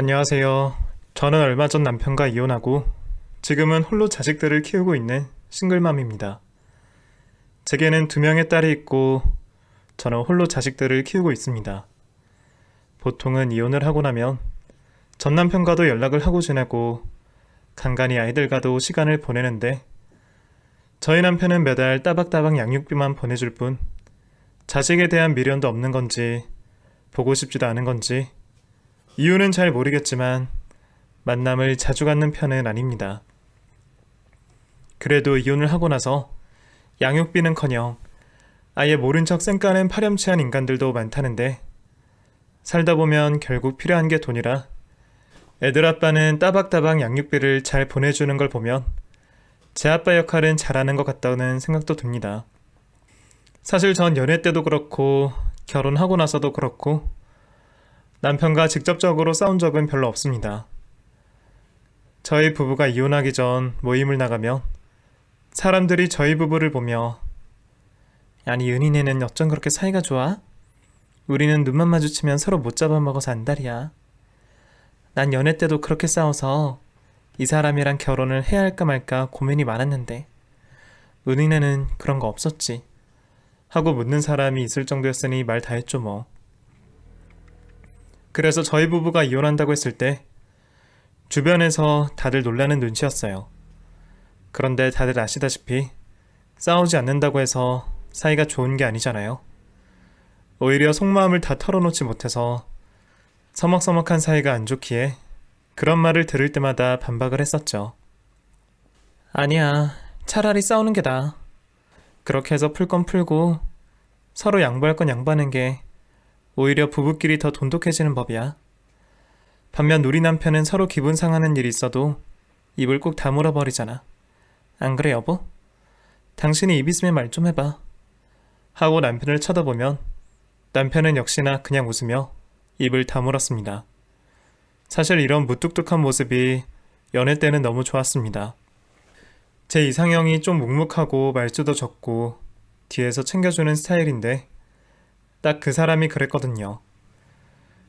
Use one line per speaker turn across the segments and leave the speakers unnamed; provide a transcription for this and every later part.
안녕하세요. 저는 얼마 전 남편과 이혼하고 지금은 홀로 자식들을 키우고 있는 싱글맘입니다. 제게는 2명의 딸이 있고 저는 홀로 자식들을 키우고 있습니다. 보통은 이혼을 하고 나면 전 남편과도 연락을 하고 지내고 간간히 아이들과도 시간을 보내는데 저희 남편은 매달 따박따박 양육비만 보내줄 뿐 자식에 대한 미련도 없는 건지 보고 싶지도 않은 건지 이유는 잘 모르겠지만 만남을 자주 갖는 편은 아닙니다. 그래도 이혼을 하고 나서 양육비는커녕 아예 모른 척 쌩까는 파렴치한 인간들도 많다는데 살다 보면 결국 필요한 게 돈이라 애들 아빠는 따박따박 양육비를 잘 보내주는 걸 보면 제 아빠 역할은 잘하는 것 같다는 생각도 듭니다. 사실 전 연애 때도 그렇고 결혼하고 나서도 그렇고 남편과 직접적으로 싸운 적은 별로 없습니다. 저희 부부가 이혼하기 전 모임을 나가면 사람들이 저희 부부를 보며 아니 은희네는 어쩜 그렇게 사이가 좋아? 우리는 눈만 마주치면 서로 못 잡아먹어서 안달이야. 난 연애 때도 그렇게 싸워서 이 사람이랑 결혼을 해야 할까 말까 고민이 많았는데 은희네는 그런 거 없었지 하고 묻는 사람이 있을 정도였으니 말 다 했죠 뭐. 그래서 저희 부부가 이혼한다고 했을 때 주변에서 다들 놀라는 눈치였어요. 그런데 다들 아시다시피 싸우지 않는다고 해서 사이가 좋은 게 아니잖아요. 오히려 속마음을 다 털어놓지 못해서 서먹서먹한 사이가 안 좋기에 그런 말을 들을 때마다 반박을 했었죠. 아니야, 차라리 싸우는 게 나아. 그렇게 해서 풀 건 풀고 서로 양보할 건 양보하는 게 오히려 부부끼리 더 돈독해지는 법이야. 반면 우리 남편은 서로 기분 상하는 일이 있어도 입을 꼭 다물어 버리잖아. 안 그래 여보? 당신이 입 있으면 말 좀 해봐. 하고 남편을 쳐다보면 남편은 역시나 그냥 웃으며 입을 다물었습니다. 사실 이런 무뚝뚝한 모습이 연애 때는 너무 좋았습니다. 제 이상형이 좀 묵묵하고 말수도 적고 뒤에서 챙겨주는 스타일인데 딱 그 사람이 그랬거든요.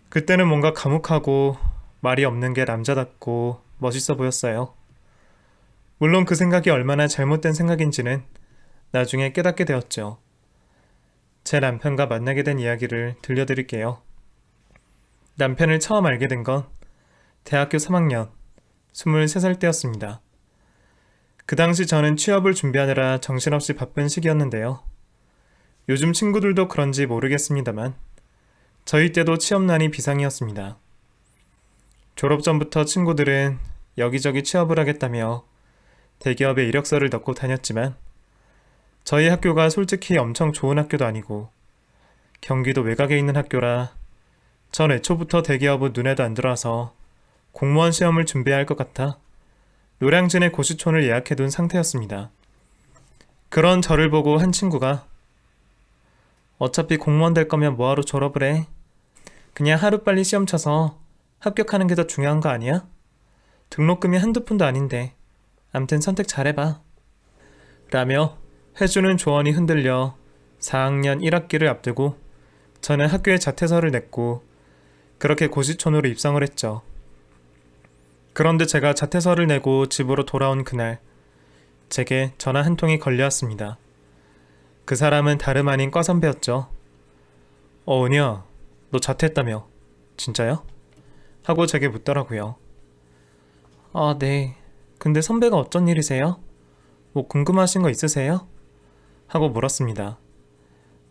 그때는 뭔가 과묵하고 말이 없는 게 남자답고 멋있어 보였어요. 물론 그 생각이 얼마나 잘못된 생각인지는 나중에 깨닫게 되었죠. 제 남편과 만나게 된 이야기를 들려드릴게요. 남편을 처음 알게 된 건 대학교 3학년, 23살 때였습니다. 그 당시 저는 취업을 준비하느라 정신없이 바쁜 시기였는데요. 요즘 친구들도 그런지 모르겠습니다만 저희 때도 취업난이 비상이었습니다. 졸업 전부터 친구들은 여기저기 취업을 하겠다며 대기업에 이력서를 넣고 다녔지만 저희 학교가 솔직히 엄청 좋은 학교도 아니고 경기도 외곽에 있는 학교라 전 애초부터 대기업은 눈에도 안 들어와서 공무원 시험을 준비해야 할 것 같아 노량진의 고시촌을 예약해둔 상태였습니다. 그런 저를 보고 한 친구가 어차피 공무원 될 거면 뭐하러 졸업을 해? 그냥 하루빨리 시험 쳐서 합격하는 게 더 중요한 거 아니야? 등록금이 한두 푼도 아닌데 암튼 선택 잘해봐. 라며 해주는 조언이 흔들려 4학년 1학기를 앞두고 저는 학교에 자퇴서를 냈고 그렇게 고시촌으로 입성을 했죠. 그런데 제가 자퇴서를 내고 집으로 돌아온 그날 제게 전화 한 통이 걸려왔습니다. 그 사람은 다름 아닌 과 선배였죠. 은희야, 너 자퇴했다며? 진짜요? 하고 제게 묻더라고요. 아, 네. 근데 선배가 어쩐 일이세요? 뭐 궁금하신 거 있으세요? 하고 물었습니다.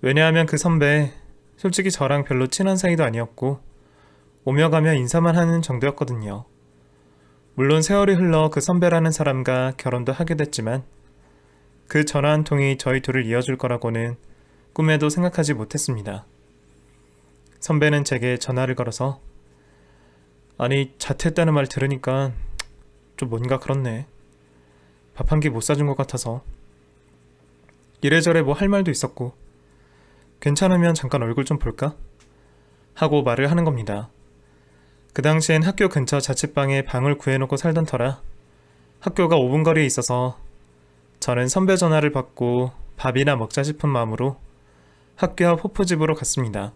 왜냐하면 그 선배 솔직히 저랑 별로 친한 사이도 아니었고 오며 가며 인사만 하는 정도였거든요. 물론 세월이 흘러 그 선배라는 사람과 결혼도 하게 됐지만 그 전화 한 통이 저희 둘을 이어줄 거라고는 꿈에도 생각하지 못했습니다. 선배는 제게 전화를 걸어서 아니 자퇴했다는 말 들으니까 좀 뭔가 그렇네. 밥 한 끼 못 사준 것 같아서. 이래저래 뭐 할 말도 있었고 괜찮으면 잠깐 얼굴 좀 볼까? 하고 말을 하는 겁니다. 그 당시엔 학교 근처 자취방에 방을 구해놓고 살던 터라 학교가 5분 거리에 있어서 저는 선배 전화를 받고 밥이나 먹자 싶은 마음으로 학교 앞 호프집으로 갔습니다.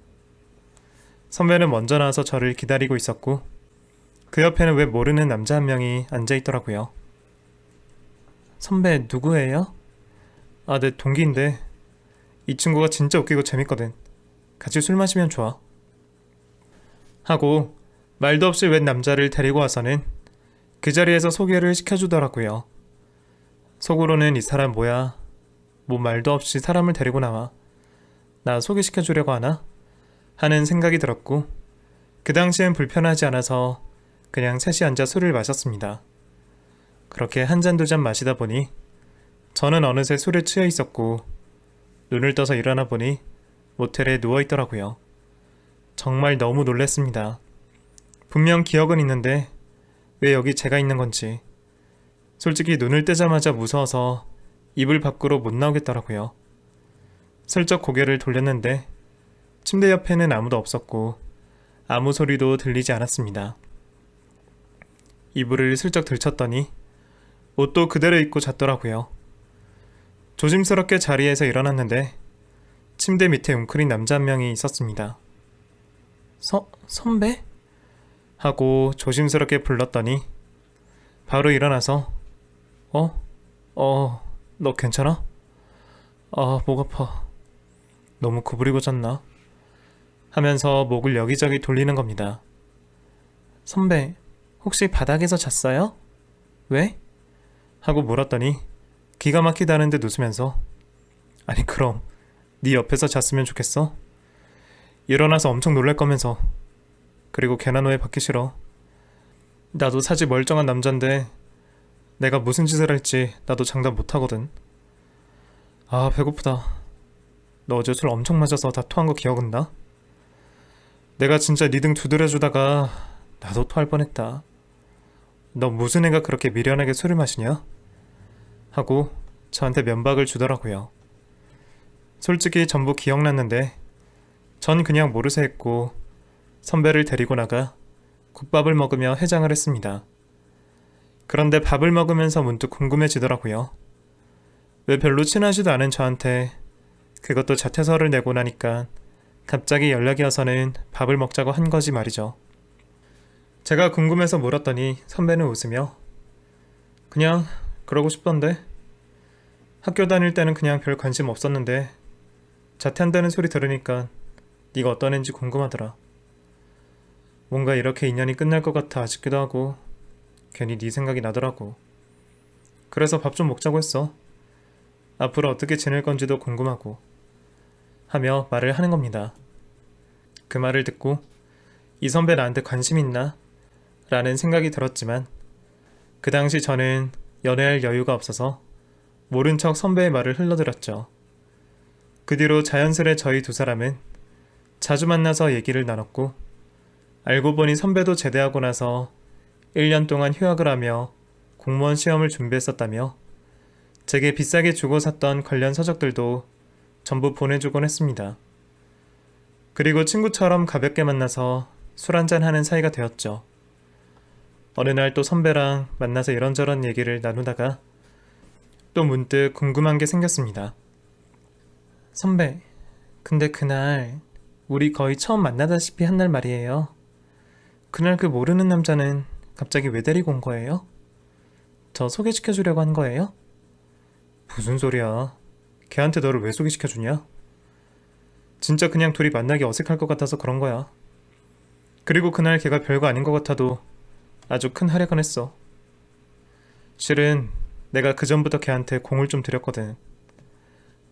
선배는 먼저 나와서 저를 기다리고 있었고 그 옆에는 왜 모르는 남자 한 명이 앉아있더라고요. 선배 누구예요? 아, 내 동기인데 이 친구가 진짜 웃기고 재밌거든. 같이 술 마시면 좋아. 하고 말도 없이 웬 남자를 데리고 와서는 그 자리에서 소개를 시켜주더라고요. 속으로는 이 사람 뭐야? 뭐 말도 없이 사람을 데리고 나와. 나 소개시켜주려고 하나? 하는 생각이 들었고 그 당시엔 불편하지 않아서 그냥 셋이 앉아 술을 마셨습니다. 그렇게 한 잔 두 잔 마시다 보니 저는 어느새 술에 취해 있었고 눈을 떠서 일어나 보니 모텔에 누워있더라고요. 정말 너무 놀랐습니다. 분명 기억은 있는데 왜 여기 제가 있는 건지. 솔직히 눈을 뜨자마자 무서워서 이불 밖으로 못 나오겠더라고요. 슬쩍 고개를 돌렸는데 침대 옆에는 아무도 없었고 아무 소리도 들리지 않았습니다. 이불을 슬쩍 들쳤더니 옷도 그대로 입고 잤더라고요. 조심스럽게 자리에서 일어났는데 침대 밑에 웅크린 남자 한 명이 있었습니다. 선배? 하고 조심스럽게 불렀더니 바로 일어나서 너 괜찮아? 아, 목 아파. 너무 구부리고 잤나? 하면서 목을 여기저기 돌리는 겁니다. 선배, 혹시 바닥에서 잤어요? 왜? 하고 물었더니 기가 막히다는 듯 웃으면서 아니 그럼 네 옆에서 잤으면 좋겠어? 일어나서 엄청 놀랄 거면서. 그리고 괜한 오해 받기 싫어. 나도 사지 멀쩡한 남잔데 내가 무슨 짓을 할지 나도 장담 못하거든. 아, 배고프다. 너 어제 술 엄청 마셔서 다 토한 거 기억은 나? 내가 진짜 네 등 두드려주다가 나도 토할 뻔했다. 너 무슨 애가 그렇게 미련하게 술을 마시냐? 하고 저한테 면박을 주더라고요. 솔직히 전부 기억났는데 전 그냥 모르쇠 했고 선배를 데리고 나가 국밥을 먹으며 해장을 했습니다. 그런데 밥을 먹으면서 문득 궁금해지더라고요. 왜 별로 친하지도 않은 저한테 그것도 자퇴서를 내고 나니까 갑자기 연락이 와서는 밥을 먹자고 한 거지 말이죠. 제가 궁금해서 물었더니 선배는 웃으며 그냥 그러고 싶던데. 학교 다닐 때는 그냥 별 관심 없었는데 자퇴한다는 소리 들으니까 네가 어떤 애인지 궁금하더라. 뭔가 이렇게 인연이 끝날 것 같아 아쉽기도 하고 괜히 네 생각이 나더라고. 그래서 밥 좀 먹자고 했어. 앞으로 어떻게 지낼 건지도 궁금하고 하며 말을 하는 겁니다. 그 말을 듣고 이 선배 나한테 관심 있나? 라는 생각이 들었지만 그 당시 저는 연애할 여유가 없어서 모른 척 선배의 말을 흘러들었죠. 그 뒤로 자연스레 저희 두 사람은 자주 만나서 얘기를 나눴고 알고 보니 선배도 제대하고 나서 1년 동안 휴학을 하며 공무원 시험을 준비했었다며 제게 비싸게 주고 샀던 관련 서적들도 전부 보내주곤 했습니다. 그리고 친구처럼 가볍게 만나서 술 한잔 하는 사이가 되었죠. 어느 날 또 선배랑 만나서 이런저런 얘기를 나누다가 또 문득 궁금한 게 생겼습니다. 선배, 근데 그날 우리 거의 처음 만나다시피 한 날 말이에요. 그날 그 모르는 남자는 갑자기 왜 데리고 온 거예요? 저 소개시켜주려고 한 거예요? 무슨 소리야. 걔한테 너를 왜 소개시켜주냐? 진짜 그냥 둘이 만나기 어색할 것 같아서 그런 거야. 그리고 그날 걔가 별거 아닌 것 같아도 아주 큰 활약을 했어. 실은 내가 그전부터 걔한테 공을 좀 들였거든.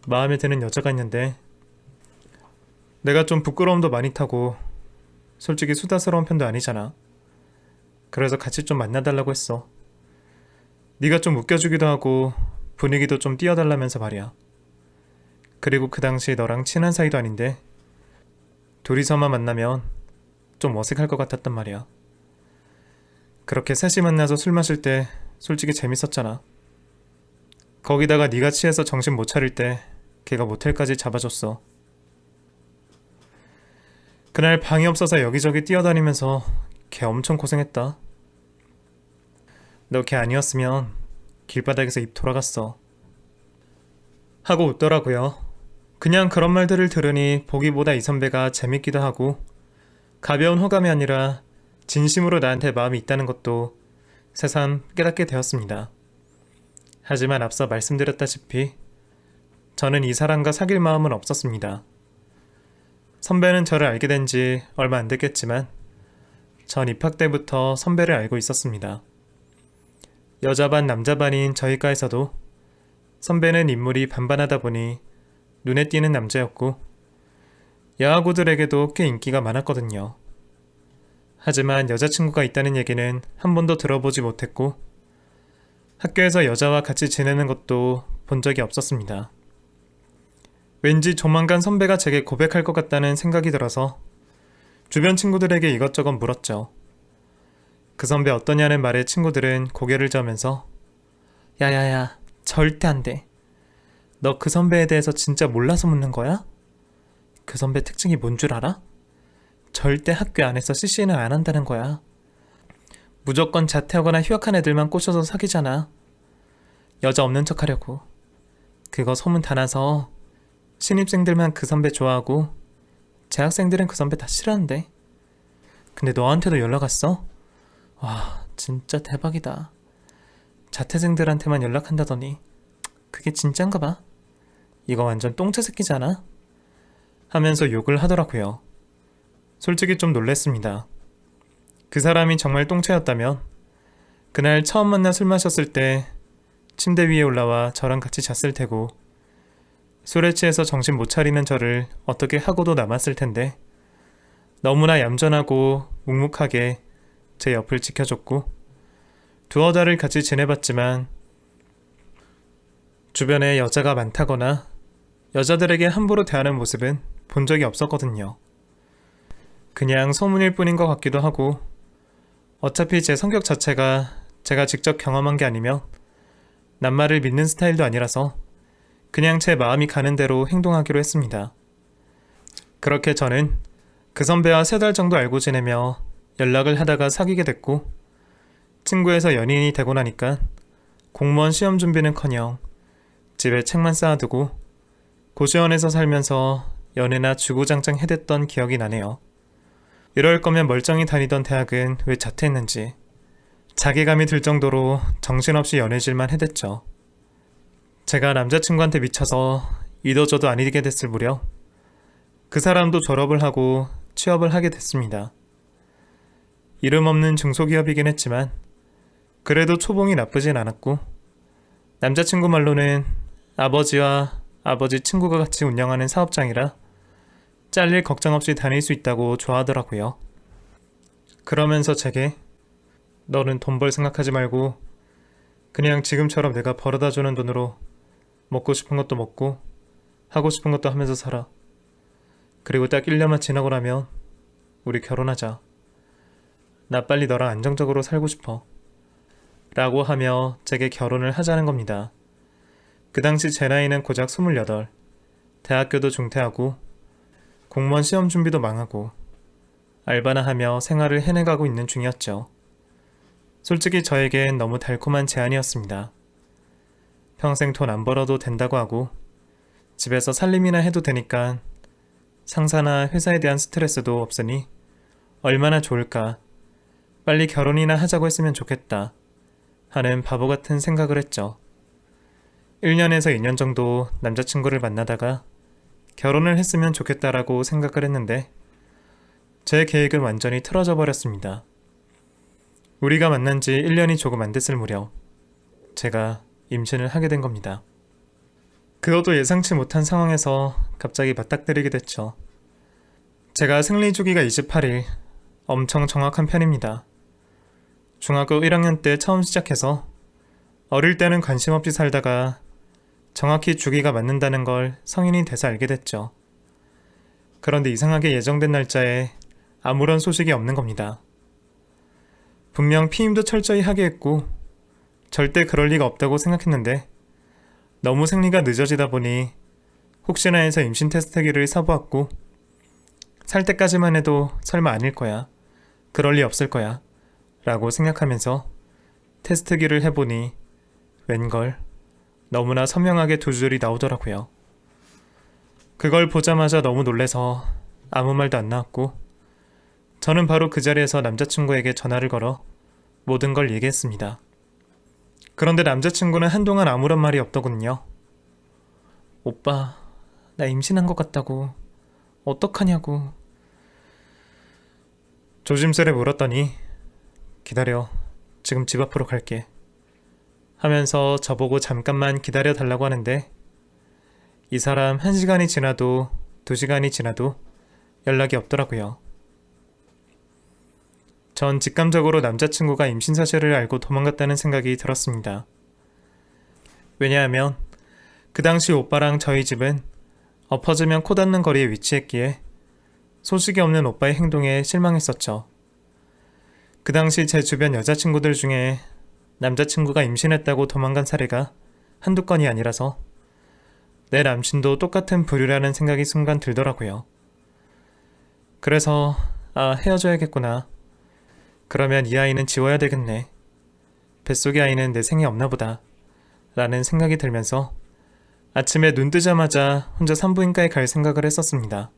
마음에 드는 여자가 있는데 내가 좀 부끄러움도 많이 타고 솔직히 수다스러운 편도 아니잖아. 그래서 같이 좀 만나달라고 했어. 네가 좀 웃겨주기도 하고 분위기도 좀 띄워달라면서 말이야. 그리고 그 당시 너랑 친한 사이도 아닌데 둘이서만 만나면 좀 어색할 것 같았단 말이야. 그렇게 셋이 만나서 술 마실 때 솔직히 재밌었잖아. 거기다가 네가 취해서 정신 못 차릴 때 걔가 모텔까지 잡아줬어. 그날 방이 없어서 여기저기 뛰어다니면서 걔 엄청 고생했다. 너 걔 아니었으면 길바닥에서 입 돌아갔어. 하고 웃더라고요. 그냥 그런 말들을 들으니 보기보다 이 선배가 재밌기도 하고 가벼운 호감이 아니라 진심으로 나한테 마음이 있다는 것도 새삼 깨닫게 되었습니다. 하지만 앞서 말씀드렸다시피 저는 이 사람과 사귈 마음은 없었습니다. 선배는 저를 알게 된 지 얼마 안 됐겠지만 전 입학 때부터 선배를 알고 있었습니다. 여자 반 남자 반인 저희 과에서도 선배는 인물이 반반하다 보니 눈에 띄는 남자였고 여하고들에게도 꽤 인기가 많았거든요. 하지만 여자친구가 있다는 얘기는 한 번도 들어보지 못했고 학교에서 여자와 같이 지내는 것도 본 적이 없었습니다. 왠지 조만간 선배가 제게 고백할 것 같다는 생각이 들어서 주변 친구들에게 이것저것 물었죠. 그 선배 어떠냐는 말에 친구들은 고개를 저으면서 야야야, 절대 안 돼. 너 그 선배에 대해서 진짜 몰라서 묻는 거야? 그 선배 특징이 뭔 줄 알아? 절대 학교 안에서 CC는 안 한다는 거야. 무조건 자퇴하거나 휴학한 애들만 꼬셔서 사귀잖아. 여자 없는 척 하려고. 그거 소문 다 나서 신입생들만 그 선배 좋아하고 재학생들은 그 선배 다 싫어한대. 근데 너한테도 연락 왔어? 와, 진짜 대박이다. 자퇴생들한테만 연락한다더니 그게 진짠가 봐. 이거 완전 똥차 새끼잖아. 하면서 욕을 하더라고요. 솔직히 좀 놀랬습니다. 그 사람이 정말 똥차였다면 그날 처음 만나 술 마셨을 때 침대 위에 올라와 저랑 같이 잤을 테고 술에 취해서 정신 못 차리는 저를 어떻게 하고도 남았을 텐데 너무나 얌전하고 묵묵하게 제 옆을 지켜줬고 두어 달을 같이 지내봤지만 주변에 여자가 많다거나 여자들에게 함부로 대하는 모습은 본 적이 없었거든요. 그냥 소문일 뿐인 것 같기도 하고 어차피 제 성격 자체가 제가 직접 경험한 게 아니면 낱말을 믿는 스타일도 아니라서 그냥 제 마음이 가는 대로 행동하기로 했습니다. 그렇게 저는 그 선배와 3달 정도 알고 지내며 연락을 하다가 사귀게 됐고 친구에서 연인이 되고 나니까 공무원 시험 준비는커녕 집에 책만 쌓아두고 고시원에서 살면서 연애나 주구장창 해댔던 기억이 나네요. 이럴 거면 멀쩡히 다니던 대학은 왜 자퇴했는지 자괴감이 들 정도로 정신없이 연애질만 해댔죠. 제가 남자친구한테 미쳐서 이도저도 아니게 됐을 무렵 그 사람도 졸업을 하고 취업을 하게 됐습니다. 이름 없는 중소기업이긴 했지만 그래도 초봉이 나쁘진 않았고 남자친구 말로는 아버지와 아버지 친구가 같이 운영하는 사업장이라 잘릴 걱정 없이 다닐 수 있다고 좋아하더라고요. 그러면서 제게 너는 돈 벌 생각하지 말고 그냥 지금처럼 내가 벌어다주는 돈으로 먹고 싶은 것도 먹고 하고 싶은 것도 하면서 살아. 그리고 딱 1년만 지나고 나면 우리 결혼하자. 나 빨리 너랑 안정적으로 살고 싶어. 라고 하며 제게 결혼을 하자는 겁니다. 그 당시 제 나이는 고작 28, 대학교도 중퇴하고 공무원 시험 준비도 망하고 알바나 하며 생활을 해내가고 있는 중이었죠. 솔직히 저에겐 너무 달콤한 제안이었습니다. 평생 돈 안 벌어도 된다고 하고 집에서 살림이나 해도 되니까 상사나 회사에 대한 스트레스도 없으니 얼마나 좋을까. 빨리 결혼이나 하자고 했으면 좋겠다 하는 바보 같은 생각을 했죠. 1년에서 2년 정도 남자친구를 만나다가 결혼을 했으면 좋겠다라고 생각을 했는데 제 계획은 완전히 틀어져 버렸습니다. 우리가 만난 지 1년이 조금 안 됐을 무렵 제가 임신을 하게 된 겁니다. 그것도 예상치 못한 상황에서 갑자기 맞닥뜨리게 됐죠. 제가 생리 주기가 28일, 엄청 정확한 편입니다. 중학교 1학년 때 처음 시작해서 어릴 때는 관심 없이 살다가 정확히 주기가 맞는다는 걸 성인이 돼서 알게 됐죠. 그런데 이상하게 예정된 날짜에 아무런 소식이 없는 겁니다. 분명 피임도 철저히 하게 했고 절대 그럴 리가 없다고 생각했는데 너무 생리가 늦어지다 보니 혹시나 해서 임신 테스트기를 사보았고 살 때까지만 해도 설마 아닐 거야. 그럴 리 없을 거야. 라고 생각하면서 테스트기를 해보니 웬걸 너무나 선명하게 2줄이 나오더라고요. 그걸 보자마자 너무 놀래서 아무 말도 안 나왔고 저는 바로 그 자리에서 남자친구에게 전화를 걸어 모든 걸 얘기했습니다. 그런데 남자친구는 한동안 아무런 말이 없더군요. 오빠, 나 임신한 것 같다고. 어떡하냐고. 조심스레 물었더니 기다려. 지금 집 앞으로 갈게. 하면서 저보고 잠깐만 기다려 달라고 하는데 이 사람 1시간이 지나도 2시간이 지나도 연락이 없더라고요. 전 직감적으로 남자친구가 임신 사실을 알고 도망갔다는 생각이 들었습니다. 왜냐하면 그 당시 오빠랑 저희 집은 엎어지면 코 닿는 거리에 위치했기에 소식이 없는 오빠의 행동에 실망했었죠. 그 당시 제 주변 여자친구들 중에 남자친구가 임신했다고 도망간 사례가 한두 건이 아니라서 내 남친도 똑같은 부류라는 생각이 순간 들더라고요. 그래서 헤어져야겠구나. 그러면 이 아이는 지워야 되겠네. 뱃속의 아이는 내 생에 없나 보다. 라는 생각이 들면서 아침에 눈 뜨자마자 혼자 산부인과에 갈 생각을 했었습니다.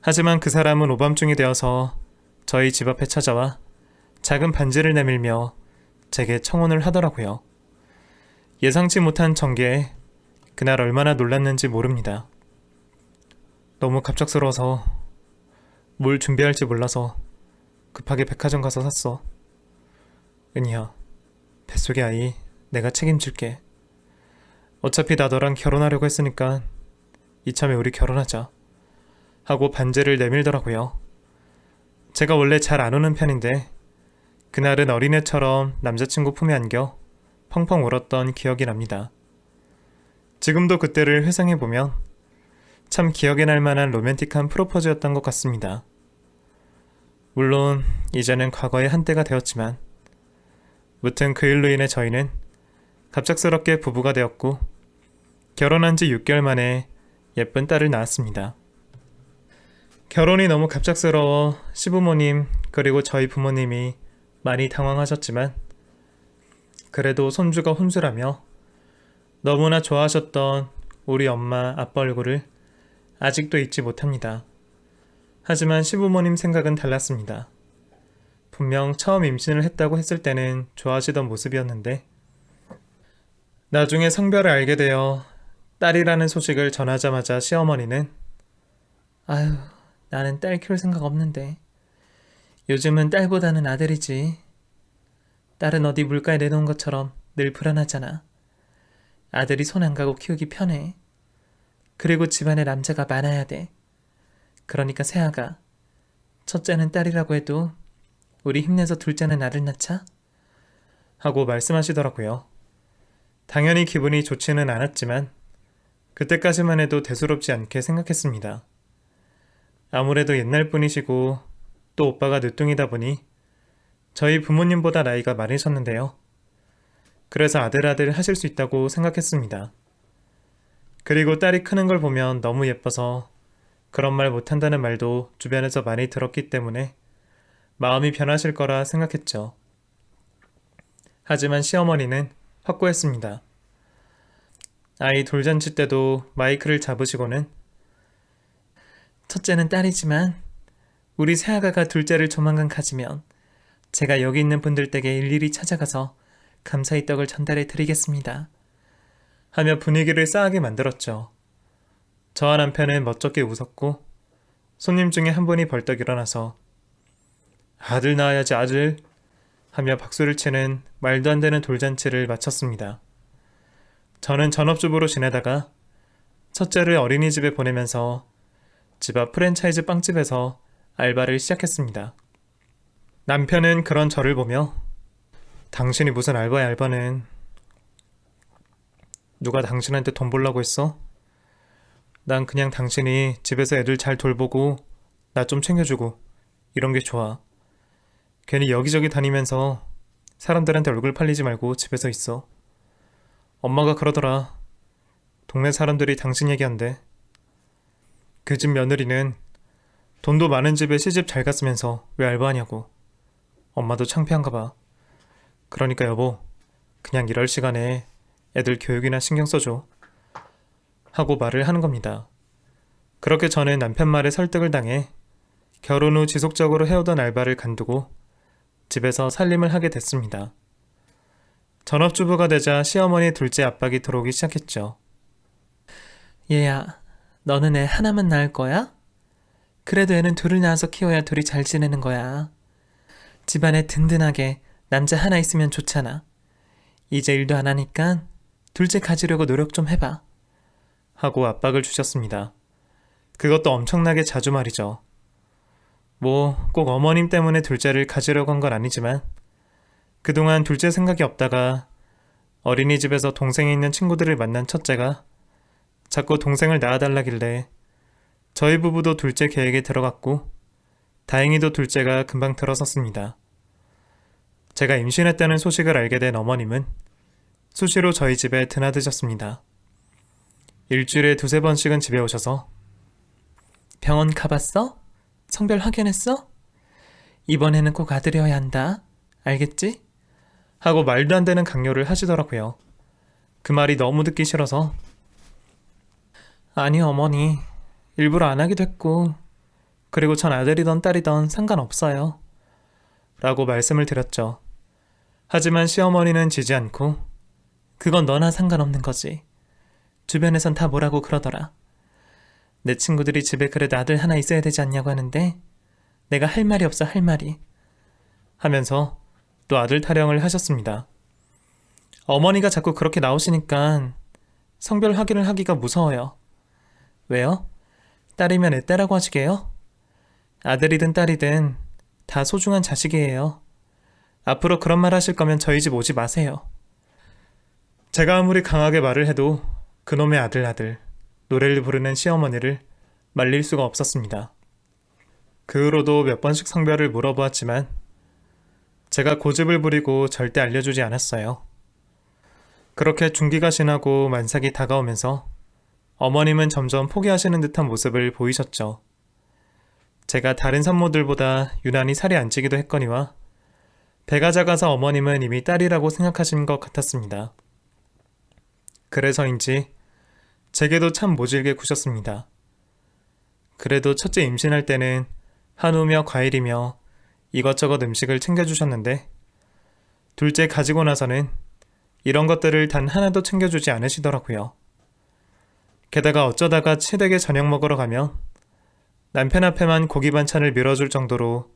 하지만 그 사람은 오밤중이 되어서 저희 집 앞에 찾아와 작은 반지를 내밀며 제게 청혼을 하더라고요. 예상치 못한 전개에 그날 얼마나 놀랐는지 모릅니다. 너무 갑작스러워서 뭘 준비할지 몰라서 급하게 백화점 가서 샀어. 은희야, 뱃속의 아이 내가 책임질게. 어차피 나 너랑 결혼하려고 했으니까 이참에 우리 결혼하자. 하고 반지를 내밀더라고요. 제가 원래 잘 안 우는 편인데 그날은 어린애처럼 남자친구 품에 안겨 펑펑 울었던 기억이 납니다. 지금도 그때를 회상해보면 참 기억에 날 만한 로맨틱한 프로포즈였던 것 같습니다. 물론 이제는 과거의 한때가 되었지만 무튼 그 일로 인해 저희는 갑작스럽게 부부가 되었고 결혼한 지 6개월 만에 예쁜 딸을 낳았습니다. 결혼이 너무 갑작스러워 시부모님 그리고 저희 부모님이 많이 당황하셨지만 그래도 손주가 혼수라며 너무나 좋아하셨던 우리 엄마 아빠 얼굴을 아직도 잊지 못합니다. 하지만 시부모님 생각은 달랐습니다. 분명 처음 임신을 했다고 했을 때는 좋아하시던 모습이었는데 나중에 성별을 알게 되어 딸이라는 소식을 전하자마자 시어머니는 아유, 나는 딸 키울 생각 없는데 요즘은 딸보다는 아들이지. 딸은 어디 물가에 내놓은 것처럼 늘 불안하잖아. 아들이 손 안 가고 키우기 편해. 그리고 집안에 남자가 많아야 돼. 그러니까 새아가 첫째는 딸이라고 해도 우리 힘내서 둘째는 아들 낳자? 하고 말씀하시더라고요. 당연히 기분이 좋지는 않았지만 그때까지만 해도 대수롭지 않게 생각했습니다. 아무래도 옛날 분이시고 또 오빠가 늦둥이다 보니 저희 부모님보다 나이가 많으셨는데요. 그래서 아들 하실 수 있다고 생각했습니다. 그리고 딸이 크는 걸 보면 너무 예뻐서 그런 말 못한다는 말도 주변에서 많이 들었기 때문에 마음이 변하실 거라 생각했죠. 하지만 시어머니는 확고했습니다. 아이 돌잔치 때도 마이크를 잡으시고는 첫째는 딸이지만 우리 새아가가 둘째를 조만간 가지면 제가 여기 있는 분들 댁에 일일이 찾아가서 감사의 떡을 전달해 드리겠습니다. 하며 분위기를 싸하게 만들었죠. 저와 남편은 멋쩍게 웃었고 손님 중에 한 분이 벌떡 일어나서 아들 낳아야지 아들 하며 박수를 치는 말도 안 되는 돌잔치를 마쳤습니다. 저는 전업주부로 지내다가 첫째를 어린이집에 보내면서 집 앞 프랜차이즈 빵집에서 알바를 시작했습니다. 남편은 그런 저를 보며 당신이 무슨 알바야 알바는. 누가 당신한테 돈 벌라고 했어? 난 그냥 당신이 집에서 애들 잘 돌보고 나 좀 챙겨주고 이런 게 좋아. 괜히 여기저기 다니면서 사람들한테 얼굴 팔리지 말고 집에서 있어. 엄마가 그러더라. 동네 사람들이 당신 얘기한대. 그 집 며느리는 돈도 많은 집에 시집 잘 갔으면서 왜 알바하냐고. 엄마도 창피한가 봐. 그러니까 여보, 그냥 이럴 시간에 애들 교육이나 신경 써줘. 하고 말을 하는 겁니다. 그렇게 저는 남편 말에 설득을 당해 결혼 후 지속적으로 해오던 알바를 간두고 집에서 살림을 하게 됐습니다. 전업주부가 되자 시어머니 둘째 압박이 들어오기 시작했죠.
얘야, 너는 애 하나만 낳을 거야? 그래도 애는 둘을 낳아서 키워야 둘이 잘 지내는 거야. 집안에 든든하게 남자 하나 있으면 좋잖아. 이제 일도 안 하니까 둘째 가지려고 노력 좀 해봐.
하고 압박을 주셨습니다. 그것도 엄청나게 자주 말이죠. 뭐 꼭 어머님 때문에 둘째를 가지려고 한 건 아니지만 그동안 둘째 생각이 없다가 어린이집에서 동생이 있는 친구들을 만난 첫째가 자꾸 동생을 낳아달라길래 저희 부부도 둘째 계획에 들어갔고 다행히도 둘째가 금방 들어섰습니다. 제가 임신했다는 소식을 알게 된 어머님은 수시로 저희 집에 드나드셨습니다. 일주일에 2-3번씩은 집에 오셔서
병원 가봤어? 성별 확인했어? 이번에는 꼭 아들이어야 한다. 알겠지?
하고 말도 안 되는 강요를 하시더라고요. 그 말이 너무 듣기 싫어서
아니 어머니, 일부러 안 하기도 했고 그리고 전 아들이던 딸이던 상관없어요.
라고 말씀을 드렸죠. 하지만 시어머니는 지지 않고
그건 너나 상관없는 거지. 주변에선 다 뭐라고 그러더라. 내 친구들이 집에 그래도 아들 하나 있어야 되지 않냐고 하는데 내가 할 말이 없어 할 말이.
하면서 또 아들 타령을 하셨습니다. 어머니가 자꾸 그렇게 나오시니까 성별 확인을 하기가 무서워요.
왜요? 딸이면 애 딸하고 하시게요? 아들이든 딸이든 다 소중한 자식이에요. 앞으로 그런 말 하실 거면 저희 집 오지 마세요.
제가 아무리 강하게 말을 해도 그놈의 아들 노래를 부르는 시어머니를 말릴 수가 없었습니다. 그 후로도 몇 번씩 성별을 물어보았지만 제가 고집을 부리고 절대 알려주지 않았어요. 그렇게 중기가 지나고 만삭이 다가오면서 어머님은 점점 포기하시는 듯한 모습을 보이셨죠. 제가 다른 산모들보다 유난히 살이 안 찌기도 했거니와 배가 작아서 어머님은 이미 딸이라고 생각하신 것 같았습니다. 그래서인지 제게도 참 모질게 구셨습니다. 그래도 첫째 임신할 때는 한우며 과일이며 이것저것 음식을 챙겨주셨는데 둘째 가지고 나서는 이런 것들을 단 하나도 챙겨주지 않으시더라고요. 게다가 어쩌다가 시댁에 저녁 먹으러 가면 남편 앞에만 고기 반찬을 밀어줄 정도로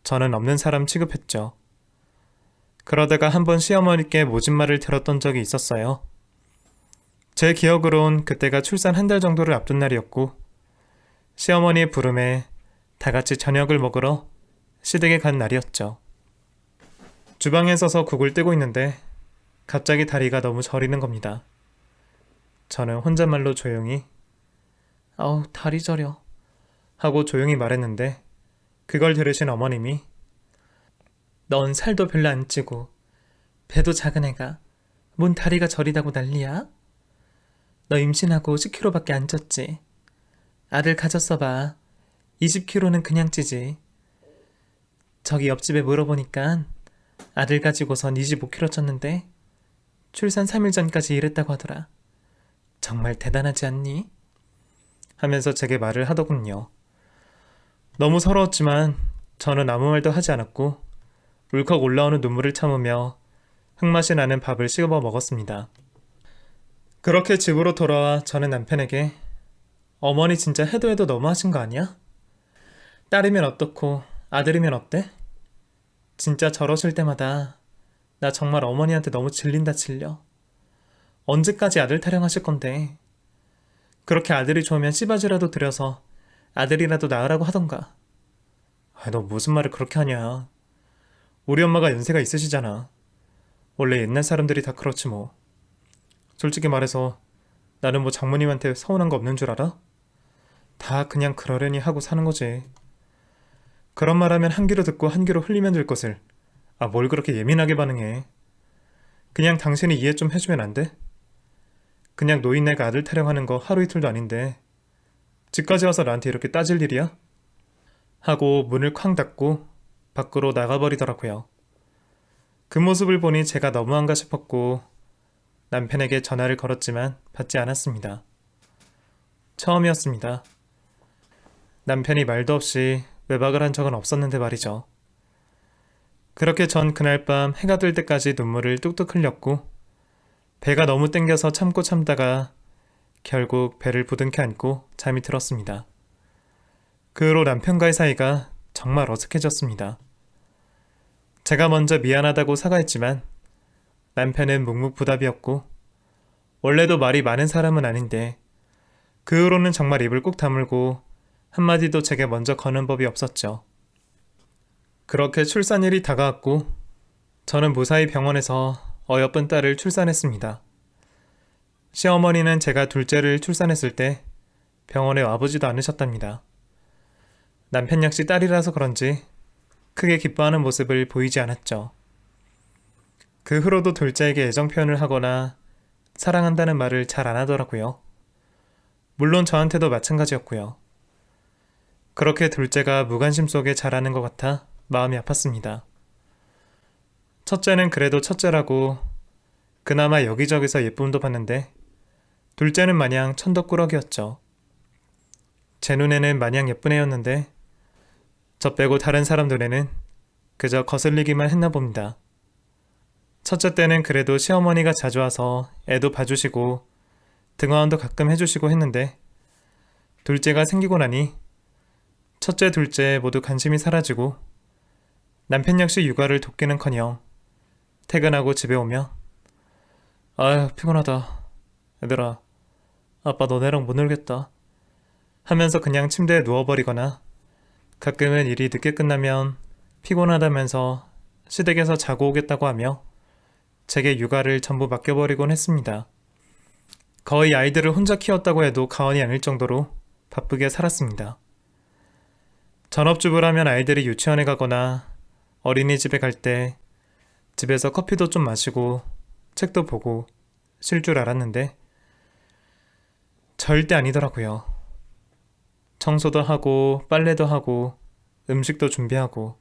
저는 없는 사람 취급했죠. 그러다가 한번 시어머니께 모진말을 들었던 적이 있었어요. 제 기억으론 그때가 출산 1달 정도를 앞둔 날이었고 시어머니의 부름에 다 같이 저녁을 먹으러 시댁에 간 날이었죠. 주방에 서서 국을 뜨고 있는데 갑자기 다리가 너무 저리는 겁니다. 저는 혼잣말로 조용히
아우 다리 저려
하고 조용히 말했는데 그걸 들으신 어머님이
넌 살도 별로 안 찌고 배도 작은 애가 뭔 다리가 저리다고 난리야? 너 임신하고 10kg밖에 안 쪘지. 아들 가졌어 봐. 20kg는 그냥 찌지. 저기 옆집에 물어보니까 아들 가지고선 25kg 쪘는데 출산 3일 전까지 이랬다고 하더라. 정말 대단하지 않니?
하면서 제게 말을 하더군요. 너무 서러웠지만 저는 아무 말도 하지 않았고 울컥 올라오는 눈물을 참으며 흙맛이 나는 밥을 씹어 먹었습니다. 그렇게 집으로 돌아와 저는 남편에게 어머니 진짜 해도 해도 너무하신 거 아니야? 딸이면 어떻고 아들이면 어때? 진짜 저러실 때마다 나 정말 어머니한테 너무 질린다 질려. 언제까지 아들 타령하실 건데. 그렇게 아들이 좋으면 씨바지라도 들여서 아들이라도 낳으라고 하던가. 너 무슨 말을 그렇게 하냐. 우리 엄마가 연세가 있으시잖아. 원래 옛날 사람들이 다 그렇지 뭐. 솔직히 말해서 나는 뭐 장모님한테 서운한 거 없는 줄 알아? 다 그냥 그러려니 하고 사는 거지. 그런 말하면 한 귀로 듣고 한 귀로 흘리면 될 것을 뭘 그렇게 예민하게 반응해. 그냥 당신이 이해 좀 해주면 안 돼? 그냥 노인네가 아들 타령하는 거 하루 이틀도 아닌데 집까지 와서 나한테 이렇게 따질 일이야? 하고 문을 쾅 닫고 밖으로 나가버리더라고요. 그 모습을 보니 제가 너무한가 싶었고 남편에게 전화를 걸었지만 받지 않았습니다. 처음이었습니다. 남편이 말도 없이 외박을 한 적은 없었는데 말이죠. 그렇게 전 그날 밤 해가 들 때까지 눈물을 뚝뚝 흘렸고 배가 너무 땡겨서 참고 참다가 결국 배를 부둥켜 안고 잠이 들었습니다. 그 후로 남편과의 사이가 정말 어색해졌습니다. 제가 먼저 미안하다고 사과했지만 남편은 묵묵부답이었고 원래도 말이 많은 사람은 아닌데 그 후로는 정말 입을 꾹 다물고 한마디도 제게 먼저 거는 법이 없었죠. 그렇게 출산일이 다가왔고 저는 무사히 병원에서 어여쁜 딸을 출산했습니다. 시어머니는 제가 둘째를 출산했을 때 병원에 와보지도 않으셨답니다. 남편 역시 딸이라서 그런지 크게 기뻐하는 모습을 보이지 않았죠. 그 후로도 둘째에게 애정 표현을 하거나 사랑한다는 말을 잘 안 하더라고요. 물론 저한테도 마찬가지였고요. 그렇게 둘째가 무관심 속에 자라는 것 같아 마음이 아팠습니다. 첫째는 그래도 첫째라고 그나마 여기저기서 예쁨도 봤는데 둘째는 마냥 천덕꾸러기였죠. 제 눈에는 마냥 예쁜 애였는데 저 빼고 다른 사람 눈에는 그저 거슬리기만 했나 봅니다. 첫째 때는 그래도 시어머니가 자주 와서 애도 봐주시고 등하원도 가끔 해주시고 했는데 둘째가 생기고 나니 첫째, 둘째 모두 관심이 사라지고 남편 역시 육아를 돕기는커녕 퇴근하고 집에 오면 아휴 피곤하다. 얘들아 아빠 너네랑 못 놀겠다 하면서 그냥 침대에 누워버리거나 가끔은 일이 늦게 끝나면 피곤하다면서 시댁에서 자고 오겠다고 하며 제게 육아를 전부 맡겨버리곤 했습니다. 거의 아이들을 혼자 키웠다고 해도 과언이 아닐 정도로 바쁘게 살았습니다. 전업주부라면 아이들이 유치원에 가거나 어린이집에 갈 때 집에서 커피도 좀 마시고 책도 보고 쉴 줄 알았는데 절대 아니더라고요. 청소도 하고 빨래도 하고 음식도 준비하고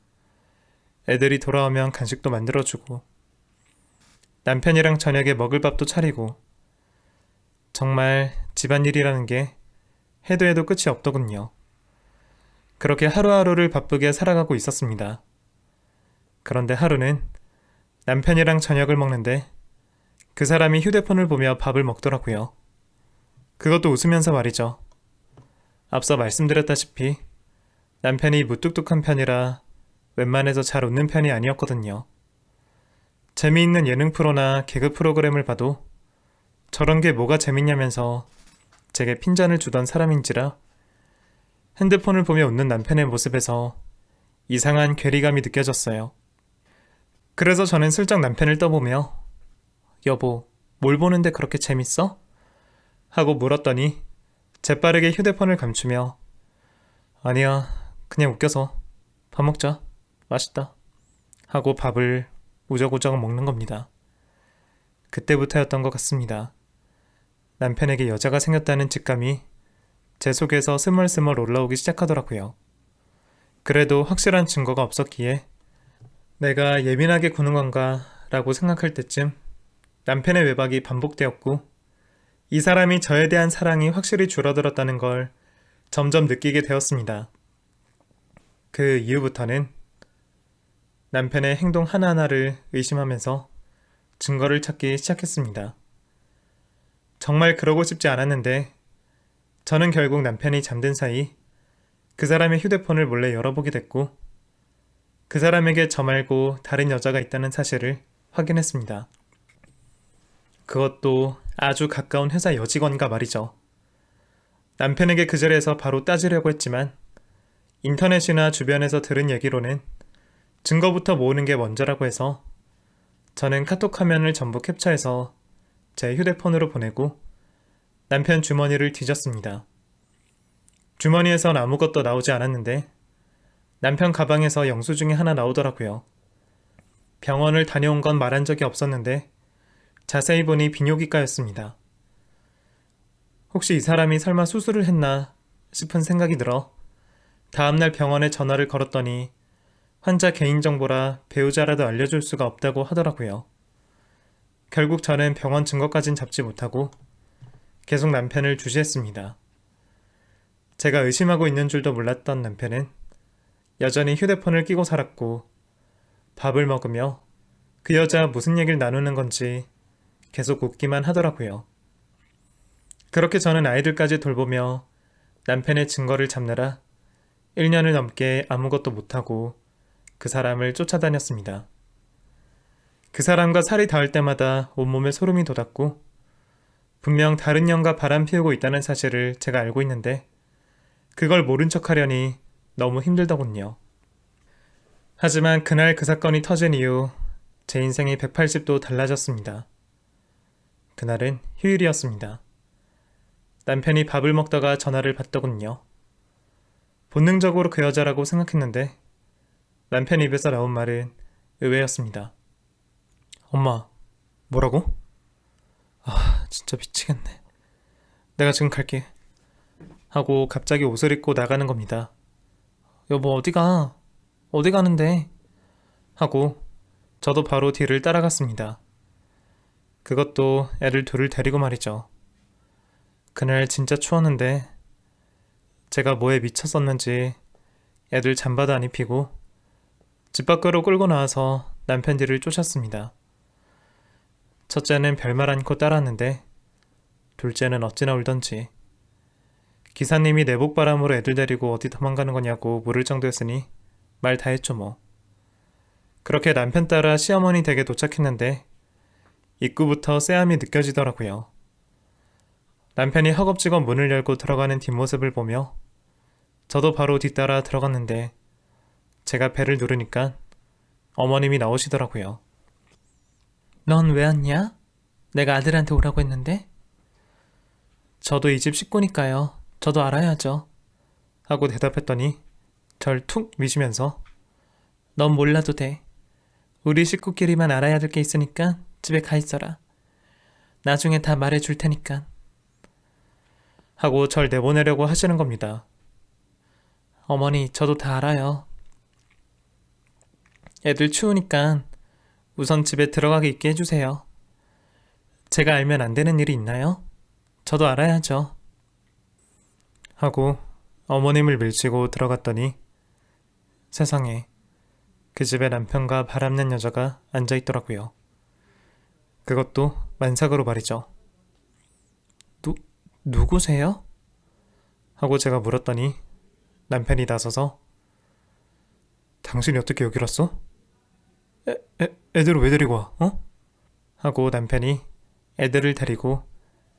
애들이 돌아오면 간식도 만들어주고 남편이랑 저녁에 먹을 밥도 차리고 정말 집안일이라는 게 해도 해도 끝이 없더군요. 그렇게 하루하루를 바쁘게 살아가고 있었습니다. 그런데 하루는 남편이랑 저녁을 먹는데 그 사람이 휴대폰을 보며 밥을 먹더라고요. 그것도 웃으면서 말이죠. 앞서 말씀드렸다시피 남편이 무뚝뚝한 편이라 웬만해서 잘 웃는 편이 아니었거든요. 재미있는 예능 프로나 개그 프로그램을 봐도 저런 게 뭐가 재밌냐면서 제게 핀잔을 주던 사람인지라 핸드폰을 보며 웃는 남편의 모습에서 이상한 괴리감이 느껴졌어요. 그래서 저는 슬쩍 남편을 떠보며 여보, 뭘 보는데 그렇게 재밌어? 하고 물었더니 재빠르게 휴대폰을 감추며 아니야, 그냥 웃겨서 밥 먹자, 맛있다 하고 밥을 우적우적 먹는 겁니다. 그때부터였던 것 같습니다. 남편에게 여자가 생겼다는 직감이 제 속에서 스멀스멀 올라오기 시작하더라고요. 그래도 확실한 증거가 없었기에 내가 예민하게 구는 건가 라고 생각할 때쯤 남편의 외박이 반복되었고 이 사람이 저에 대한 사랑이 확실히 줄어들었다는 걸 점점 느끼게 되었습니다. 그 이후부터는 남편의 행동 하나하나를 의심하면서 증거를 찾기 시작했습니다. 정말 그러고 싶지 않았는데 저는 결국 남편이 잠든 사이 그 사람의 휴대폰을 몰래 열어보게 됐고 그 사람에게 저 말고 다른 여자가 있다는 사실을 확인했습니다. 그것도 아주 가까운 회사 여직원과 말이죠. 남편에게 그 자리에서 바로 따지려고 했지만 인터넷이나 주변에서 들은 얘기로는 증거부터 모으는 게 먼저라고 해서 저는 카톡 화면을 전부 캡처해서 제 휴대폰으로 보내고 남편 주머니를 뒤졌습니다. 주머니에선 아무것도 나오지 않았는데 남편 가방에서 영수증이 하나 나오더라고요. 병원을 다녀온 건 말한 적이 없었는데 자세히 보니 비뇨기과였습니다. 혹시 이 사람이 설마 수술을 했나 싶은 생각이 들어 다음날 병원에 전화를 걸었더니 환자 개인정보라 배우자라도 알려줄 수가 없다고 하더라고요. 결국 저는 병원 증거까진 잡지 못하고 계속 남편을 주시했습니다. 제가 의심하고 있는 줄도 몰랐던 남편은 여전히 휴대폰을 끼고 살았고 밥을 먹으며 그 여자 무슨 얘기를 나누는 건지 계속 웃기만 하더라고요. 그렇게 저는 아이들까지 돌보며 남편의 증거를 잡느라 1년을 넘게 아무것도 못하고 그 사람을 쫓아다녔습니다. 그 사람과 살이 닿을 때마다 온몸에 소름이 돋았고 분명 다른 년과 바람 피우고 있다는 사실을 제가 알고 있는데 그걸 모른 척 하려니 너무 힘들더군요. 하지만 그날 그 사건이 터진 이후 제 인생이 180도 달라졌습니다. 그날은 휴일이었습니다. 남편이 밥을 먹다가 전화를 받더군요. 본능적으로 그 여자라고 생각했는데 남편 입에서 나온 말은 의외였습니다. 엄마, 뭐라고? 아, 진짜 미치겠네. 내가 지금 갈게. 하고 갑자기 옷을 입고 나가는 겁니다. 여보, 어디가? 어디 가는데? 하고 저도 바로 뒤를 따라갔습니다. 그것도 애들 둘을 데리고 말이죠. 그날 진짜 추웠는데 제가 뭐에 미쳤었는지 애들 잠바도 안 입히고 집 밖으로 끌고 나와서 남편 뒤를 쫓았습니다. 첫째는 별말 않고 따랐는데 둘째는 어찌나 울던지 기사님이 내복바람으로 애들 데리고 어디 도망가는 거냐고 물을 정도였으니 말 다 했죠 뭐. 그렇게 남편 따라 시어머니 댁에 도착했는데 입구부터 쎄함이 느껴지더라고요. 남편이 허겁지겁 문을 열고 들어가는 뒷모습을 보며 저도 바로 뒤따라 들어갔는데 제가 배를 누르니까 어머님이 나오시더라고요.
넌 왜 왔냐? 내가 아들한테 오라고 했는데?
저도 이 집 식구니까요. 저도 알아야죠. 하고 대답했더니 절 툭 미시면서
넌 몰라도 돼. 우리 식구끼리만 알아야 될 게 있으니까 집에 가 있어라. 나중에 다 말해줄 테니까.
하고 절 내보내려고 하시는 겁니다.
어머니, 저도 다 알아요. 애들 추우니까 우선 집에 들어가게 있게 해주세요. 제가 알면 안 되는 일이 있나요? 저도 알아야죠.
하고 어머님을 밀치고 들어갔더니 세상에 그 집에 남편과 바람난 여자가 앉아있더라고요. 그것도 만삭으로 말이죠.
누구세요?
하고 제가 물었더니 남편이 나서서 당신이 어떻게 여기 왔어? 애들을 왜 데리고 와? 어? 하고 남편이 애들을 데리고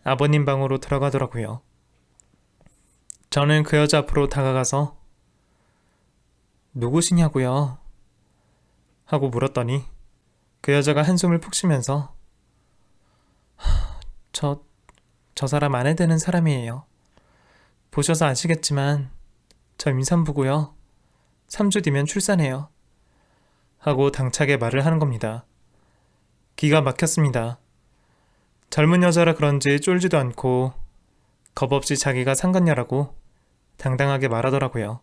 아버님 방으로 들어가더라고요. 저는 그 여자 앞으로 다가가서 누구시냐고요? 하고 물었더니 그 여자가 한숨을 푹 쉬면서
저 사람 아내 되는 사람이에요. 보셔서 아시겠지만 저 임산부고요. 3주 뒤면 출산해요.
하고 당차게 말을 하는 겁니다. 기가 막혔습니다. 젊은 여자라 그런지 쫄지도 않고 겁없이 자기가 상간녀라고 당당하게 말하더라고요.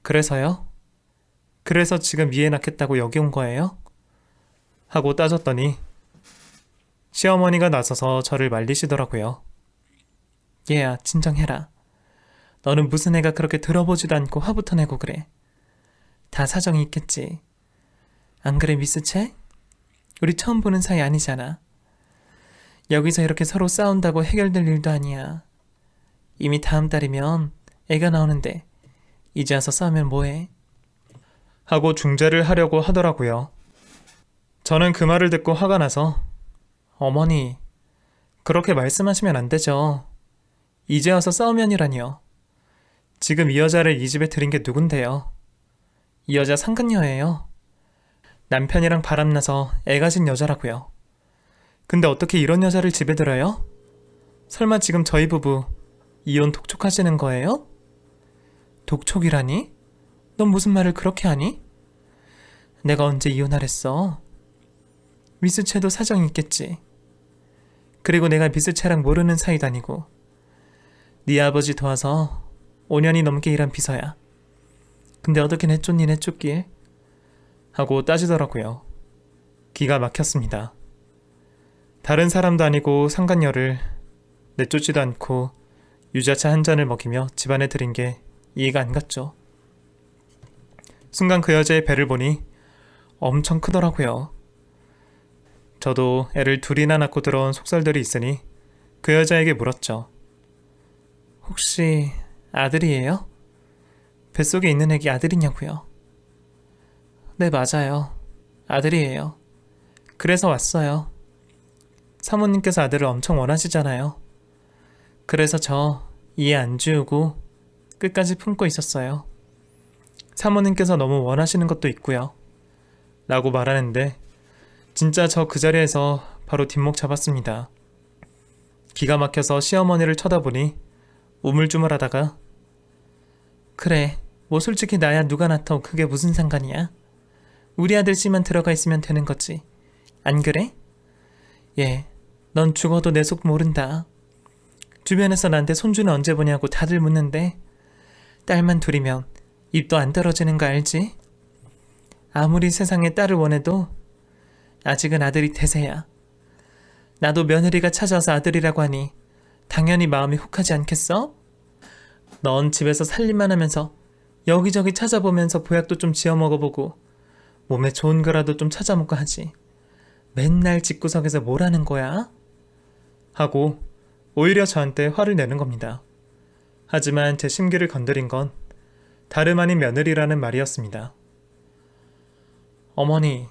그래서요? 그래서 지금 이해 낳겠다고 여기 온 거예요?
하고 따졌더니 시어머니가 나서서 저를 말리시더라고요.
얘야, 진정해라. 너는 무슨 애가 그렇게 들어보지도 않고 화부터 내고 그래. 다 사정이 있겠지. 안 그래, 미스채? 우리 처음 보는 사이 아니잖아. 여기서 이렇게 서로 싸운다고 해결될 일도 아니야. 이미 다음 달이면 애가 나오는데 이제 와서 싸우면 뭐해?
하고 중재를 하려고 하더라고요. 저는 그 말을 듣고 화가 나서
어머니, 그렇게 말씀하시면 안 되죠. 이제 와서 싸우면이라니요. 지금 이 여자를 이 집에 들인 게 누군데요? 이 여자 상간녀예요. 남편이랑 바람나서 애 가진 여자라고요. 근데 어떻게 이런 여자를 집에 들어요? 설마 지금 저희 부부 이혼 독촉하시는 거예요? 독촉이라니? 넌 무슨 말을 그렇게 하니? 내가 언제 이혼하랬어? 미스채도 사정이 있겠지. 그리고 내가 미스채랑 모르는 사이도 아니고 네 아버지 도와서 5년이 넘게 일한 비서야. 근데 어떻게 내쫓니 내쫓길?
하고 따지더라고요. 기가 막혔습니다. 다른 사람도 아니고 상간녀를 내쫓지도 않고 유자차 한 잔을 먹이며 집안에 들인 게 이해가 안 갔죠. 순간 그 여자의 배를 보니 엄청 크더라고요. 저도 애를 둘이나 낳고 들어온 속설들이 있으니 그 여자에게 물었죠.
혹시 아들이에요? 뱃속에 있는 애기 아들이냐고요? 네, 맞아요. 아들이에요. 그래서 왔어요. 사모님께서 아들을 엄청 원하시잖아요. 그래서 저 이해 안 주우고 끝까지 품고 있었어요. 사모님께서 너무 원하시는 것도 있고요. 라고 말하는데 진짜 저 그 자리에서 바로 뒷목 잡았습니다. 기가 막혀서 시어머니를 쳐다보니 우물쭈물하다가 그래, 뭐 솔직히 나야 누가 낳다고 그게 무슨 상관이야? 우리 아들 씨만 들어가 있으면 되는 거지. 안 그래? 예, 넌 죽어도 내 속 모른다. 주변에서 나한테 손주는 언제 보냐고 다들 묻는데 딸만 둘이면 입도 안 떨어지는 거 알지? 아무리 세상에 딸을 원해도 아직은 아들이 대세야. 나도 며느리가 찾아와서 아들이라고 하니 당연히 마음이 혹하지 않겠어? 넌 집에서 살림만 하면서 여기저기 찾아보면서 보약도 좀 지어 먹어보고 몸에 좋은 거라도 좀 찾아 먹고 하지. 맨날 집구석에서 뭘 하는 거야?
하고 오히려 저한테 화를 내는 겁니다. 하지만 제 심기를 건드린 건 다름 아닌 며느리라는 말이었습니다.
어머니,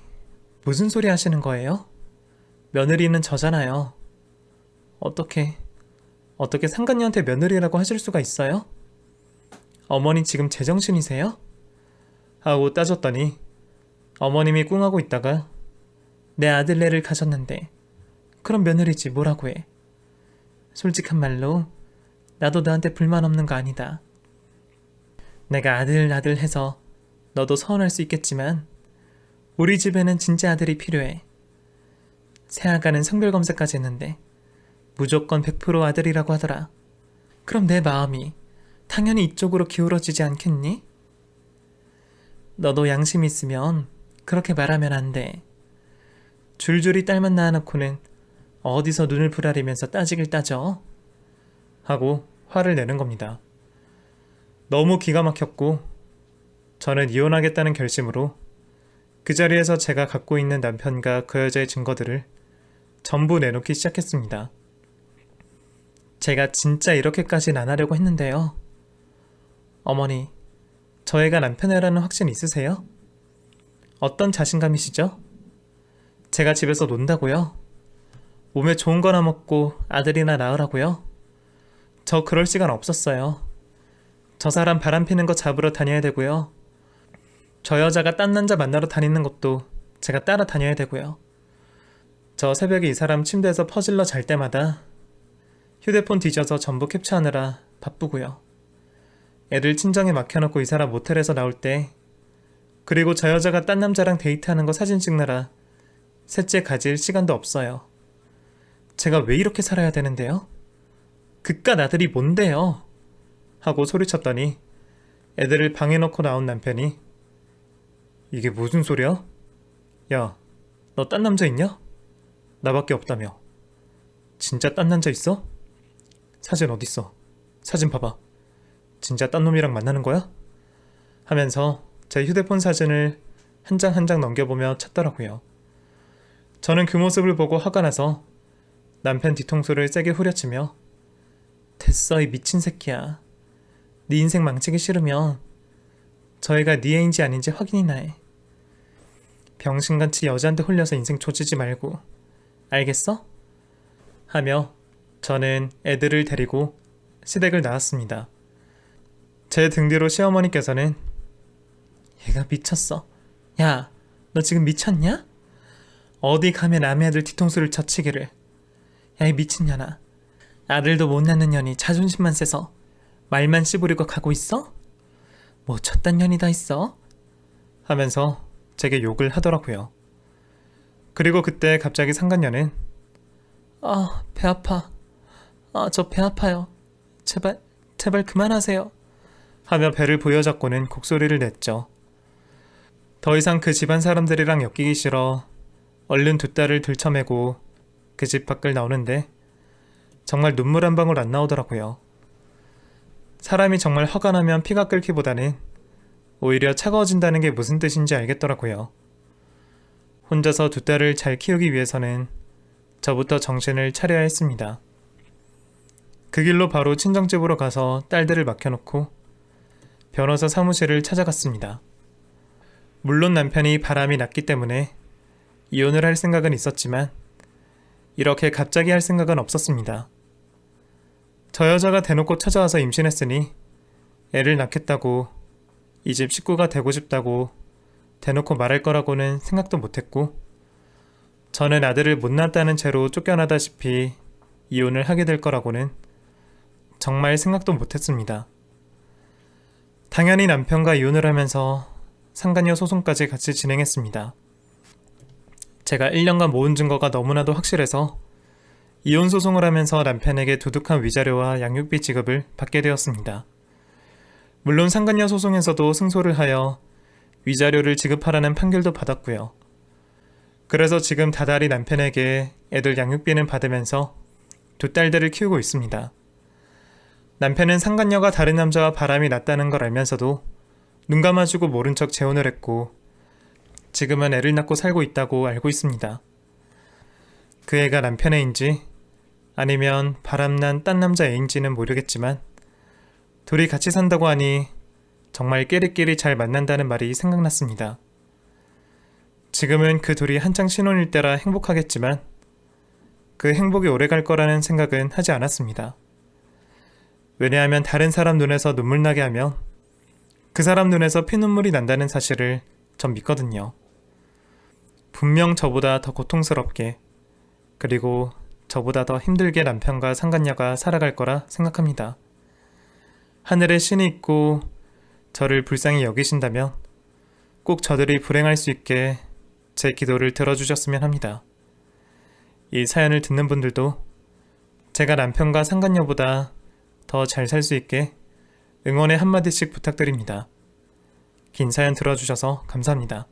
무슨 소리 하시는 거예요? 며느리는 저잖아요. 어떻게 상간녀한테 며느리라고 하실 수가 있어요? 어머니 지금 제정신이세요?
하고 따졌더니 어머님이 꿍하고 있다가
내 아들네를 가졌는데 그럼 며느리지 뭐라고 해. 솔직한 말로 나도 너한테 불만 없는 거 아니다. 내가 아들 해서 너도 서운할 수 있겠지만 우리 집에는 진짜 아들이 필요해. 새아가는 성별검사까지 했는데 무조건 100% 아들이라고 하더라. 그럼 내 마음이 당연히 이쪽으로 기울어지지 않겠니? 너도 양심 있으면 그렇게 말하면 안 돼. 줄줄이 딸만 낳아놓고는 어디서 눈을 부라리면서 따지길 따져.
하고 화를 내는 겁니다. 너무 기가 막혔고 저는 이혼하겠다는 결심으로 그 자리에서 제가 갖고 있는 남편과 그 여자의 증거들을 전부 내놓기 시작했습니다.
제가 진짜 이렇게까지는 안 하려고 했는데요. 어머니, 저 애가 남편이라는 확신 있으세요? 어떤 자신감이시죠? 제가 집에서 논다고요? 몸에 좋은 거나 먹고 아들이나 낳으라고요? 저 그럴 시간 없었어요. 저 사람 바람 피는 거 잡으러 다녀야 되고요. 저 여자가 딴 남자 만나러 다니는 것도 제가 따라 다녀야 되고요. 저 새벽에 이 사람 침대에서 퍼질러 잘 때마다 휴대폰 뒤져서 전부 캡처하느라 바쁘고요. 애들 친정에 맡겨놓고 이 사람 모텔에서 나올 때 그리고 저 여자가 딴 남자랑 데이트하는 거 사진 찍느라 셋째 가질 시간도 없어요. 제가 왜 이렇게 살아야 되는데요? 그깟 아들이 뭔데요? 하고 소리쳤더니 애들을 방에 넣고 나온 남편이 이게 무슨 소리야? 야, 너 딴 남자 있냐? 나밖에 없다며. 진짜 딴 남자 있어? 사진 어딨어? 사진 봐봐. 진짜 딴 놈이랑 만나는 거야? 하면서 제 휴대폰 사진을 한 장 한 장 넘겨보며 찾더라고요. 저는 그 모습을 보고 화가 나서 남편 뒤통수를 세게 후려치며 됐어 이 미친 새끼야. 네 인생 망치기 싫으면 저 애가 네 애인지 아닌지 확인이나 해. 병신같이 여자한테 홀려서 인생 조지지 말고 알겠어? 하며 저는 애들을 데리고 시댁을 나왔습니다. 제 등 뒤로 시어머니께서는 얘가 미쳤어. 야, 너 지금 미쳤냐? 어디 가면 남의 아들 뒤통수를 젖히기를. 야, 이 미친년아. 아들도 못 낳는 년이 자존심만 세서 말만 씨부리고 가고 있어? 뭐 저딴 년이 다 있어? 하면서 제게 욕을 하더라고요. 그리고 그때 갑자기 상간녀는 배 아파. 저 배 아파요. 제발 그만하세요. 하며 배를 부여잡고는 곡소리를 냈죠. 더 이상 그 집안 사람들이랑 엮이기 싫어 얼른 두 딸을 들쳐매고 그 집 밖을 나오는데 정말 눈물 한 방울 안 나오더라고요. 사람이 정말 화가 나면 피가 끓기보다는
오히려 차가워진다는 게 무슨 뜻인지 알겠더라고요. 혼자서 두 딸을 잘 키우기 위해서는 저부터 정신을 차려야 했습니다. 그 길로 바로 친정집으로 가서 딸들을 맡겨놓고 변호사 사무실을 찾아갔습니다. 물론 남편이 바람이 났기 때문에 이혼을 할 생각은 있었지만 이렇게 갑자기 할 생각은 없었습니다. 저 여자가 대놓고 찾아와서 임신했으니 애를 낳겠다고 이 집 식구가 되고 싶다고 대놓고 말할 거라고는 생각도 못했고 저는 아들을 못 낳았다는 채로 쫓겨나다시피 이혼을 하게 될 거라고는 정말 생각도 못했습니다. 당연히 남편과 이혼을 하면서 상간녀 소송까지 같이 진행했습니다. 제가 1년간 모은 증거가 너무나도 확실해서 이혼 소송을 하면서 남편에게 두둑한 위자료와 양육비 지급을 받게 되었습니다. 물론 상간녀 소송에서도 승소를 하여 위자료를 지급하라는 판결도 받았고요. 그래서 지금 다달이 남편에게 애들 양육비는 받으면서 두 딸들을 키우고 있습니다. 남편은 상간녀가 다른 남자와 바람이 났다는 걸 알면서도 눈 감아주고 모른 척 재혼을 했고 지금은 애를 낳고 살고 있다고 알고 있습니다. 그 애가 남편의 애인지 아니면 바람난 딴 남자 애인지는 모르겠지만 둘이 같이 산다고 하니 정말 끼리끼리 잘 만난다는 말이 생각났습니다. 지금은 그 둘이 한창 신혼일 때라 행복하겠지만 그 행복이 오래갈 거라는 생각은 하지 않았습니다. 왜냐하면 다른 사람 눈에서 눈물 나게 하면 그 사람 눈에서 피눈물이 난다는 사실을 전 믿거든요. 분명 저보다 더 고통스럽게 그리고 저보다 더 힘들게 남편과 상간녀가 살아갈 거라 생각합니다. 하늘에 신이 있고 저를 불쌍히 여기신다면 꼭 저들이 불행할 수 있게 제 기도를 들어주셨으면 합니다. 이 사연을 듣는 분들도 제가 남편과 상간녀보다 더 잘 살 수 있게 응원의 한마디씩 부탁드립니다. 긴 사연 들어주셔서 감사합니다.